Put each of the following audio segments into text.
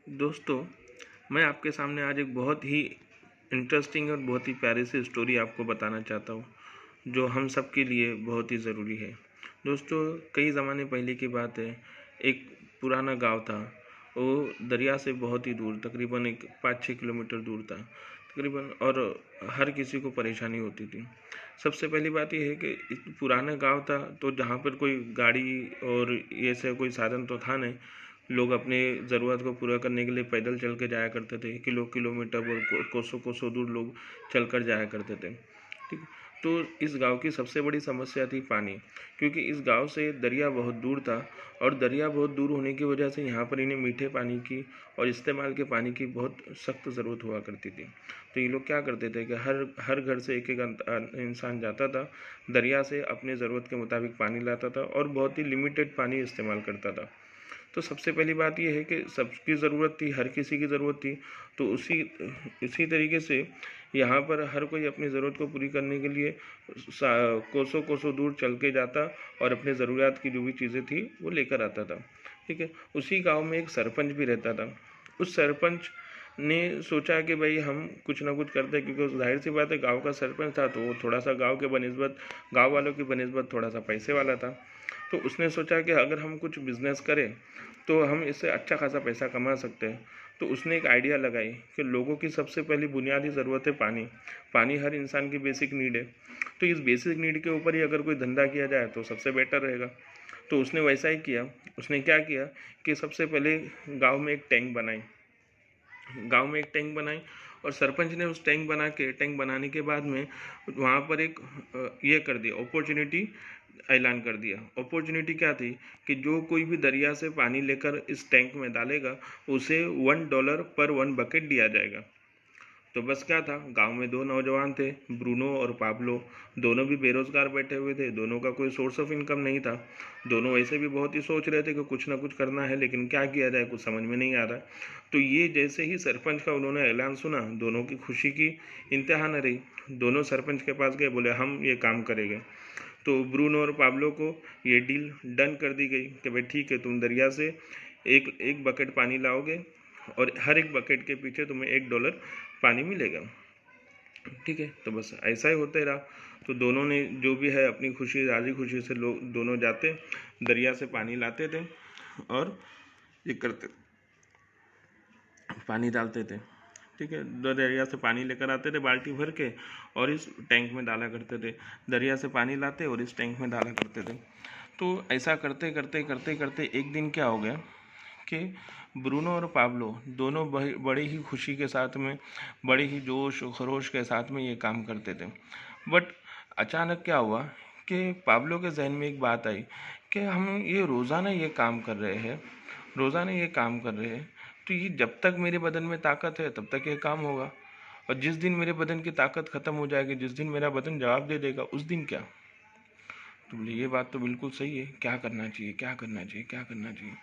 दोस्तों, मैं आपके सामने आज एक बहुत ही इंटरेस्टिंग और बहुत ही प्यारी सी स्टोरी आपको बताना चाहता हूँ, जो हम सब के लिए बहुत ही ज़रूरी है। दोस्तों, कई ज़माने पहले की बात है, एक पुराना गांव था। वो दरिया से बहुत ही दूर, तकरीबन एक 5-6 किलोमीटर दूर था तकरीबन, और हर किसी को परेशानी होती थी। सबसे पहली बात ये है कि पुराना गांव था, तो जहाँ पर कोई गाड़ी और ये सब कोई साधन तो था नहीं। लोग अपने ज़रूरत को पूरा करने के लिए पैदल चल के जाया करते थे, किलोमीटर और कोसों कोसों दूर लोग चल कर जाया करते थे। ठीक। तो इस गांव की सबसे बड़ी समस्या थी पानी, क्योंकि इस गांव से दरिया बहुत दूर था, और दरिया बहुत दूर होने की वजह से यहाँ पर इन्हें मीठे पानी की और इस्तेमाल के पानी की बहुत सख्त ज़रूरत हुआ करती थी। तो ये लोग क्या करते थे कि हर हर घर से एक एक इंसान जाता था, दरिया से अपने ज़रूरत के मुताबिक पानी लाता था और बहुत ही लिमिटेड पानी इस्तेमाल करता था। तो सबसे पहली बात ये है कि सबकी ज़रूरत थी, हर किसी की ज़रूरत थी। तो इसी तरीके से यहाँ पर हर कोई अपनी ज़रूरत को पूरी करने के लिए कोसों कोसों दूर चल के जाता और अपने ज़रूरियात की जो भी चीज़ें थी वो लेकर आता था। ठीक है। उसी गांव में एक सरपंच भी रहता था। उस सरपंच ने सोचा कि भाई हम कुछ ना कुछ करते हैं, क्योंकि जाहिर सी बात है, गांव का सरपंच था तो वो थोड़ा सा गांव वालों की बनस्बत थोड़ा सा पैसे वाला था। तो उसने सोचा कि अगर हम कुछ बिजनेस करें तो हम इससे अच्छा खासा पैसा कमा सकते हैं। तो उसने एक आइडिया लगाई कि लोगों की सबसे पहली बुनियादी ज़रूरत है पानी। पानी हर इंसान की बेसिक नीड है। तो इस बेसिक नीड के ऊपर ही अगर कोई धंधा किया जाए तो सबसे बेटर रहेगा। तो उसने वैसा ही किया। उसने क्या किया कि सबसे पहले गांव में एक टैंक बनाई। गांव में एक टैंक बनाई, और सरपंच ने उस टैंक बनाने के बाद में वहाँ पर एक ये कर दिया, अपॉर्चुनिटी ऐलान कर दिया। अपॉर्चुनिटी क्या थी कि जो कोई भी दरिया से पानी लेकर इस टैंक में डालेगा, उसे $1 पर 1 बकेट दिया जाएगा। तो बस क्या था, गांव में दो नौजवान थे, ब्रूनो और पाब्लो। दोनों भी बेरोजगार बैठे हुए थे, दोनों का कोई सोर्स ऑफ इनकम नहीं था। दोनों वैसे भी बहुत ही सोच रहे थे कि कुछ ना कुछ करना है, लेकिन क्या किया जाए कुछ समझ में नहीं आ रहा। तो ये जैसे ही सरपंच का उन्होंने ऐलान सुना, दोनों की खुशी की इंतहा न रही। दोनों सरपंच के पास गए, बोले हम ये काम करेंगे। तो ब्रूनो और पाब्लो को ये डील डन कर दी गई कि भाई ठीक है, तुम दरिया से एक एक बकेट पानी लाओगे, और हर एक बकेट के पीछे तुम्हें $1 पानी मिलेगा। ठीक है। तो बस ऐसा ही होते रहा। तो दोनों ने जो भी है अपनी खुशी, राजी खुशी से लोग दोनों जाते, दरिया से पानी लाते थे और ये करते, पानी डालते थे। ठीक है। दरिया से पानी लेकर आते थे बाल्टी भर के, और इस टैंक में डाला करते थे। दरिया से पानी लाते और इस टैंक में डाला करते थे। तो ऐसा करते करते करते करते एक दिन क्या हो गया कि ब्रूनो और पाब्लो दोनों बड़े ही खुशी के साथ में, बड़े ही जोश और खरोश के साथ में ये काम करते थे। बट अचानक क्या हुआ कि पाब्लो के जहन में एक बात आई कि हम ये रोज़ाना ये काम कर रहे हैं, रोज़ाना ये काम कर रहे हैं, तो ये जब तक मेरे बदन में ताकत है तब तक ये काम होगा, और जिस दिन मेरे बदन की ताकत ख़त्म हो जाएगी, जिस दिन मेरा बदन जवाब दे देगा, उस दिन क्या। तो बोले ये बात तो बिल्कुल सही है, क्या करना चाहिए, क्या करना चाहिए, क्या करना चाहिए।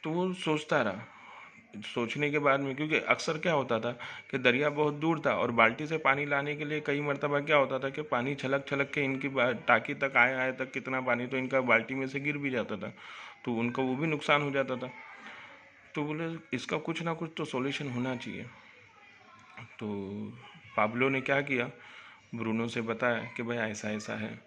तो वो सोचता रहा। सोचने के बाद में, क्योंकि अक्सर क्या होता था कि दरिया बहुत दूर था, और बाल्टी से पानी लाने के लिए कई मरतबा क्या होता था कि पानी छलक छलक के इनकी टाँकी तक आए आए तक कितना पानी तो इनका बाल्टी में से गिर भी जाता था, तो उनका वो भी नुकसान हो जाता था। तो बोले इसका कुछ ना कुछ तो सॉल्यूशन होना चाहिए। तो पाब्लो ने क्या किया, ब्रूनो से बताया कि भाई ऐसा ऐसा है।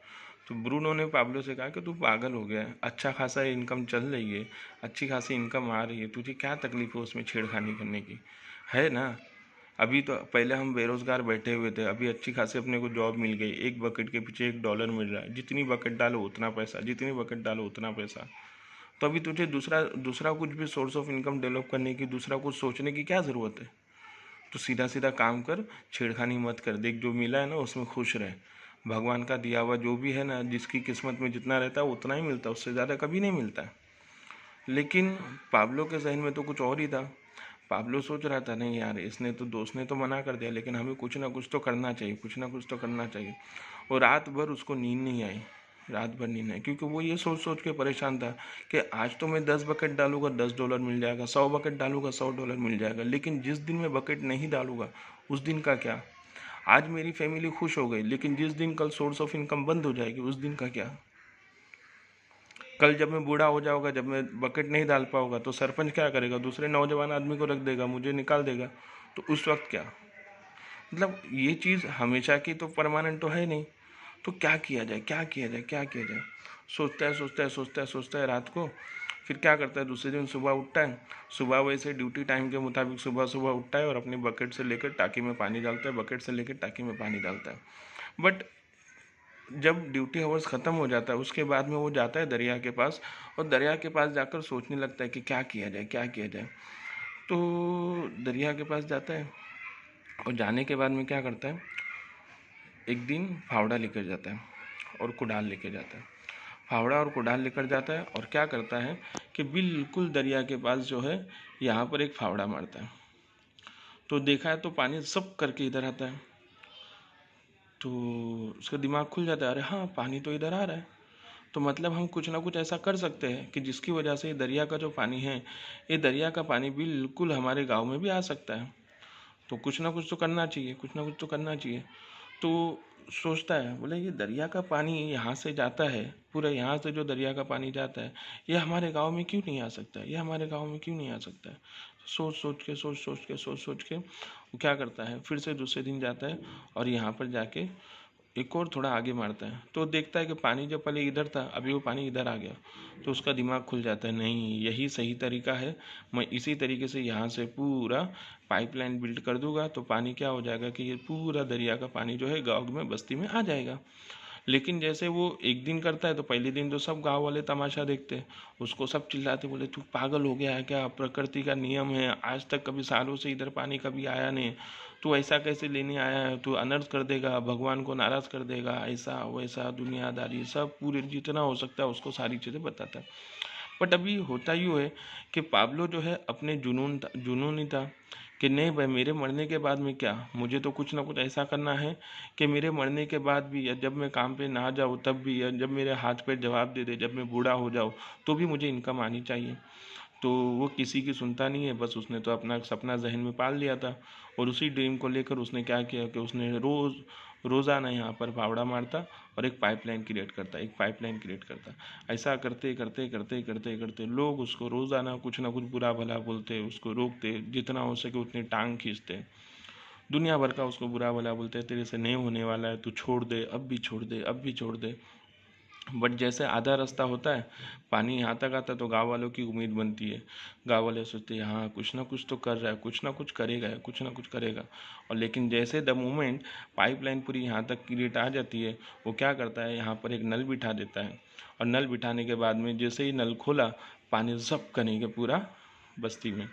तो ब्रूनो ने पाब्लो से कहा कि तू पागल हो गया है, अच्छा खासा इनकम चल रही है, अच्छी खासी इनकम आ रही है, तुझे क्या तकलीफ है उसमें छेड़खानी करने की, है ना। अभी तो पहले हम बेरोजगार बैठे हुए थे, अभी अच्छी खासी अपने को जॉब मिल गई, एक बकेट के पीछे $1 मिल रहा है, जितनी बकेट डालो उतना पैसा, जितनी बकेट डालो उतना पैसा। तो अभी तुझे दूसरा दूसरा कुछ भी सोर्स ऑफ इनकम डेवलप करने की, दूसरा कुछ सोचने की क्या ज़रूरत है। तो सीधा सीधा काम कर, छेड़खानी मत कर, देख जो मिला है ना उसमें खुश रहे। भगवान का दिया हुआ जो भी है ना, जिसकी किस्मत में जितना रहता है उतना ही मिलता है, उससे ज़्यादा कभी नहीं मिलता है। लेकिन पाब्लो के जहन में तो कुछ और ही था। पाब्लो सोच रहा था नहीं यार, इसने तो, दोस्त ने तो मना कर दिया, लेकिन हमें कुछ ना कुछ तो करना चाहिए, कुछ ना कुछ तो करना चाहिए। और रात भर उसको नींद नहीं आई, रात भर नींद आई, क्योंकि वो ये सोच सोच के परेशान था कि आज तो मैं 10 बकेट डालूंगा $10 मिल जाएगा, 100 बकेट डालूंगा $100 मिल जाएगा, लेकिन जिस दिन मैं बकेट नहीं डालूंगा उस दिन का क्या। आज मेरी फैमिली खुश हो गई, लेकिन जिस दिन कल सोर्स ऑफ इनकम बंद हो जाएगी उस दिन का क्या। कल जब मैं बूढ़ा हो जाऊंगा, जब मैं बकेट नहीं डाल पाऊंगा, तो सरपंच क्या करेगा? दूसरे नौजवान आदमी को रख देगा, मुझे निकाल देगा। तो उस वक्त क्या? मतलब ये चीज़ हमेशा की तो परमानेंट तो है नहीं। तो क्या किया जाए, क्या किया जाए, क्या किया जाए? सोचता है, सोचता है, सोचता है, सोचता है रात को। फिर क्या करता है, दूसरे दिन सुबह उठता है। सुबह वैसे ड्यूटी टाइम के मुताबिक सुबह सुबह उठता है और अपनी बकेट से लेकर टाँकी में पानी डालता है, बकेट से लेकर टाँकी में पानी डालता है। बट जब ड्यूटी आवर्स ख़त्म हो जाता है, उसके बाद में वो जाता है दरिया के पास, और दरिया के पास जाकर सोचने लगता है कि क्या किया जाए, क्या किया जाए। तो दरिया के पास जाता है, और जाने के बाद में क्या करता है, एक दिन फावड़ा लेकर जाता है और कुडाल लेकर जाता है। फावड़ा और कुडाल लेकर जाता है, और क्या करता है कि बिल्कुल दरिया के पास जो है, यहाँ पर एक फावड़ा मारता है। तो देखा है तो पानी सब करके इधर आता है। तो उसका दिमाग खुल जाता है, अरे हाँ, पानी तो इधर आ रहा है। तो मतलब हम कुछ ना कुछ ऐसा कर सकते हैं कि जिसकी वजह से ये दरिया का जो पानी है, ये दरिया का पानी बिल्कुल हमारे गांव में भी आ सकता है। तो कुछ ना कुछ तो करना चाहिए, कुछ ना कुछ तो करना चाहिए। तो सोचता है, बोले ये दरिया का पानी यहाँ से जाता है, पूरा यहाँ से जो दरिया का पानी जाता है, ये हमारे गांव में क्यों नहीं आ सकता है, ये हमारे गांव में क्यों नहीं आ सकता है? सोच सोच के, सोच सोच के, सोच सोच के वो क्या करता है, फिर से दूसरे दिन जाता है और यहाँ पर जाके एक और थोड़ा आगे मारता है। तो देखता है कि पानी जब पहले इधर था, अभी वो पानी इधर आ गया। तो उसका दिमाग खुल जाता है, नहीं यही सही तरीका है, मैं इसी तरीके से यहाँ से पूरा पाइपलाइन बिल्ड कर दूंगा, तो पानी क्या हो जाएगा कि ये पूरा दरिया का पानी जो है गाँव में, बस्ती में आ जाएगा। लेकिन जैसे वो एक दिन करता है, तो पहले दिन तो सब गांव वाले तमाशा देखते हैं, उसको सब चिल्लाते, बोले तू पागल हो गया है क्या, प्रकृति का नियम है, आज तक कभी सालों से इधर पानी कभी आया नहीं, तू ऐसा कैसे लेने आया है, तू अनर्थ कर देगा, भगवान को नाराज़ कर देगा, ऐसा वैसा दुनियादारी सब पूरे जितना हो सकता है उसको सारी चीज़ें बताता है। बट अभी होता यूँ है कि पाब्लो जो है अपने जुनून ही था कि नहीं भाई, मेरे मरने के बाद में क्या, मुझे तो कुछ ना कुछ ऐसा करना है कि मेरे मरने के बाद भी, या जब मैं काम पे ना जाऊँ तब भी, या जब मेरे हाथ पैर जवाब दे दे, जब मैं बूढ़ा हो जाऊँ तो भी मुझे इनकम आनी चाहिए। तो वो किसी की सुनता नहीं है, बस उसने तो अपना सपना जहन में पाल लिया था, और उसी ड्रीम को लेकर उसने क्या किया कि उसने रोज़ाना यहाँ पर फावड़ा मारता और एक पाइपलाइन क्रिएट करता, एक पाइपलाइन क्रिएट करता। ऐसा करते करते करते करते करते लोग उसको रोज़ाना कुछ ना कुछ बुरा भला बोलते, उसको रोकते, जितना हो सके उतनी टांग खींचते, दुनिया भर का उसको बुरा भला बोलते, तेरे से नहीं होने वाला है, तू छोड़ दे, अब भी छोड़ दे, अब भी छोड़ दे। बट जैसे आधा रास्ता होता है, पानी यहाँ तक आता है, तो गांव वालों की उम्मीद बनती है। गांव वाले सोचते हैं हाँ कुछ ना कुछ तो कर रहा है, कुछ ना कुछ करेगा, कुछ ना कुछ करेगा। और लेकिन जैसे द मोमेंट पाइपलाइन पूरी यहाँ तक क्रिएट आ जाती है, वो क्या करता है, यहाँ पर एक नल बिठा देता है। और नल बिठाने के बाद में जैसे ही नल खोला, पानी जब करेंगे पूरा बस्ती में।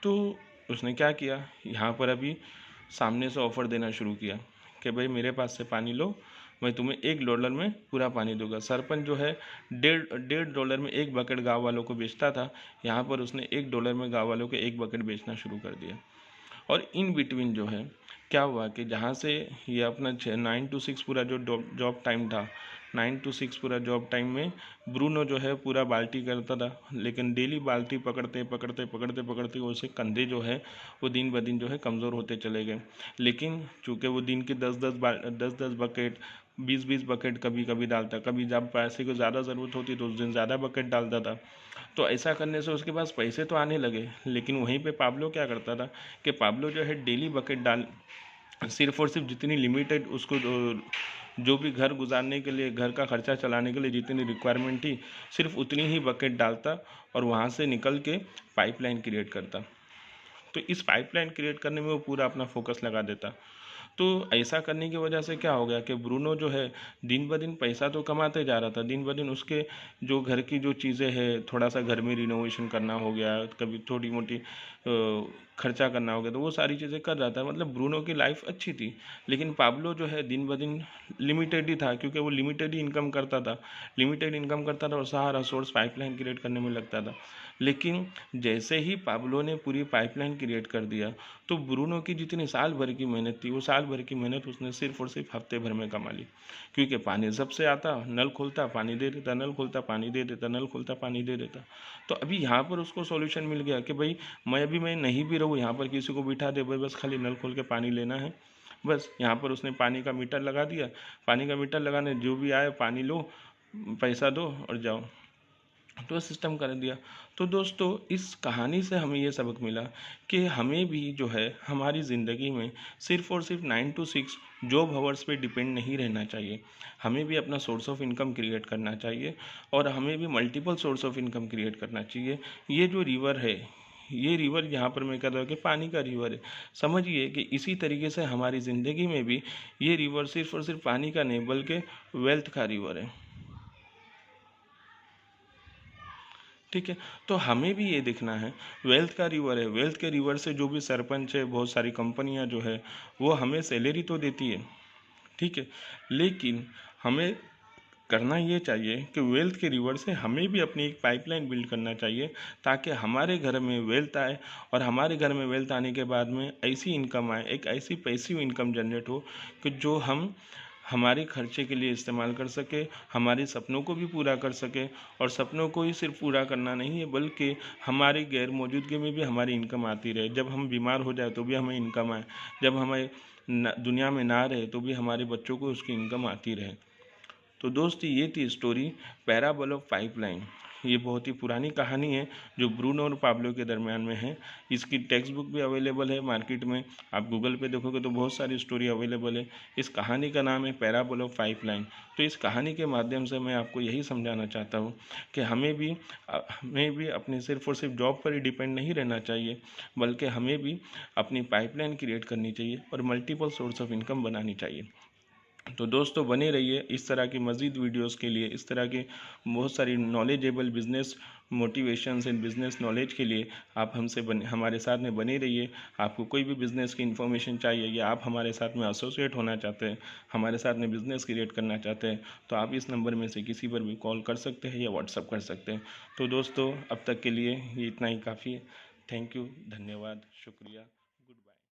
तो उसने क्या किया, यहाँ पर अभी सामने से ऑफ़र देना शुरू किया कि भाई मेरे पास से पानी लो, मैं तुम्हें $1 में पूरा पानी दूंगा। सरपंच जो है $1.5 में एक बकेट गाँव वालों को बेचता था, यहाँ पर उसने $1 में गाँव वालों को एक बकेट बेचना शुरू कर दिया। और इन बिटवीन जो है क्या हुआ कि जहाँ से ये अपना 9 to 6 पूरा जो जॉब टाइम था, 9 to 6 पूरा जॉब टाइम में ब्रूनो जो है पूरा बाल्टी करता था, लेकिन डेली बाल्टी पकड़ते पकड़ते पकड़ते पकड़ते उसके कंधे जो है वो दिन ब दिन जो है कमज़ोर होते चले गए। लेकिन चूँकि वो दिन के 10-10 बकेट, 20-20 बकेट कभी कभी डालता, कभी जब पैसे को ज़्यादा ज़रूरत होती तो उस दिन ज़्यादा बकेट डालता था। तो ऐसा करने से उसके पास पैसे तो आने लगे, लेकिन वहीं पे पाब्लो क्या करता था कि पाब्लो जो है डेली बकेट डाल, सिर्फ और सिर्फ जितनी लिमिटेड उसको जो भी घर गुजारने के लिए, घर का खर्चा चलाने के लिए जितनी रिक्वायरमेंट थी, सिर्फ उतनी ही बकेट डालता और वहाँ से निकल के पाइपलाइन क्रिएट करता। तो इस पाइपलाइन क्रिएट करने में वो पूरा अपना फोकस लगा देता। तो ऐसा करने की वजह से क्या हो गया कि ब्रूनो जो है दिन ब दिन पैसा तो कमाते जा रहा था, दिन ब दिन उसके जो घर की जो चीज़ें हैं, थोड़ा सा घर में रिनोवेशन करना हो गया, कभी थोड़ी मोटी खर्चा करना हो गया, तो वो सारी चीज़ें कर रहा था। मतलब ब्रूनो की लाइफ अच्छी थी। लेकिन पाब्लो जो है दिन ब दिन लिमिटेड ही था, क्योंकि वो लिमिटेड ही इनकम करता था, लिमिटेड इनकम करता था और सारा सोर्स पाइपलाइन क्रिएट करने में लगता था। लेकिन जैसे ही पाब्लो ने पूरी पाइपलाइन क्रिएट कर दिया, तो ब्रूनो की जितनी साल भर की मेहनत थी, वो साल भर की मेहनत उसने सिर्फ और सिर्फ हफ्ते भर में कमा ली। क्योंकि पानी जब से आता, नल खोलता पानी दे देता, नल खोलता पानी दे देता, नल खोलता पानी दे देता। तो अभी यहाँ पर उसको सॉल्यूशन मिल गया कि भाई मैं नहीं भी रहूँ, यहाँ पर किसी को बिठा दे, भाई बस खाली नल खोल के पानी लेना है। बस यहाँ पर उसने पानी का मीटर लगा दिया, पानी का मीटर लगाने जो भी आए पानी लो, पैसा दो और जाओ, तो सिस्टम कर दिया। तो दोस्तों इस कहानी से हमें ये सबक मिला कि हमें भी जो है हमारी ज़िंदगी में सिर्फ़ और सिर्फ 9 to 6 जॉब हावर्स पे डिपेंड नहीं रहना चाहिए। हमें भी अपना सोर्स ऑफ इनकम क्रिएट करना चाहिए और हमें भी multiple source of income create करना चाहिए। ये जो रिवर है, ये रिवर यहाँ पर मैं कह रहा हूँ कि पानी का रिवर है। समझिए कि इसी तरीके से हमारी ज़िंदगी में भी ये रिवर सिर्फ़ और सिर्फ पानी का नहीं बल्कि वेल्थ का रिवर है। ठीक है, तो हमें भी ये देखना है, वेल्थ का रिवर है, वेल्थ के रिवर से जो भी सरपंच है, बहुत सारी कंपनियां जो है वो हमें सैलरी तो देती है, ठीक है, लेकिन हमें करना ये चाहिए कि वेल्थ के रिवर से हमें भी अपनी एक पाइपलाइन बिल्ड करना चाहिए, ताकि हमारे घर में वेल्थ आए और हमारे घर में वेल्थ आने के बाद में ऐसी इनकम आए, एक ऐसी पैसिव इनकम जनरेट हो कि जो हम हमारे खर्चे के लिए इस्तेमाल कर सके, हमारे सपनों को भी पूरा कर सके। और सपनों को ही सिर्फ पूरा करना नहीं है बल्कि हमारी गैर मौजूदगी में भी हमारी इनकम आती रहे। जब हम बीमार हो जाए तो भी हमें इनकम आए, जब हमें दुनिया में ना रहे तो भी हमारे बच्चों को उसकी इनकम आती रहे। तो दोस्त ये थी स्टोरी पैराबल ऑफ पाइपलाइन। ये बहुत ही पुरानी कहानी है जो ब्रूनो और पाब्लो के दरमियान में है। इसकी टेक्स्ट बुक भी अवेलेबल है मार्केट में, आप गूगल पे देखोगे तो बहुत सारी स्टोरी अवेलेबल है। इस कहानी का नाम है पैराबल ऑफ पाइपलाइन। तो इस कहानी के माध्यम से मैं आपको यही समझाना चाहता हूँ कि हमें भी अपने सिर्फ और सिर्फ जॉब पर ही डिपेंड नहीं रहना चाहिए, बल्कि हमें भी अपनी पाइपलाइन क्रिएट करनी चाहिए और मल्टीपल सोर्स ऑफ इनकम बनानी चाहिए। तो दोस्तों बने रहिए इस तरह की मज़ीद वीडियोस के लिए, इस तरह के बहुत सारी knowledgeable business motivations and business knowledge के लिए आप हमारे साथ में बने रहिए। आपको कोई भी बिज़नेस की इन्फॉर्मेशन चाहिए या आप हमारे साथ में एसोसिएट होना चाहते हैं, हमारे साथ में बिज़नेस क्रिएट करना चाहते हैं, तो आप इस नंबर में से किसी पर भी कॉल कर सकते हैं या व्हाट्सअप कर सकते हैं। तो दोस्तों अब तक के लिए ये इतना ही काफ़ी है। थैंक यू, धन्यवाद, शुक्रिया, गुड बाय।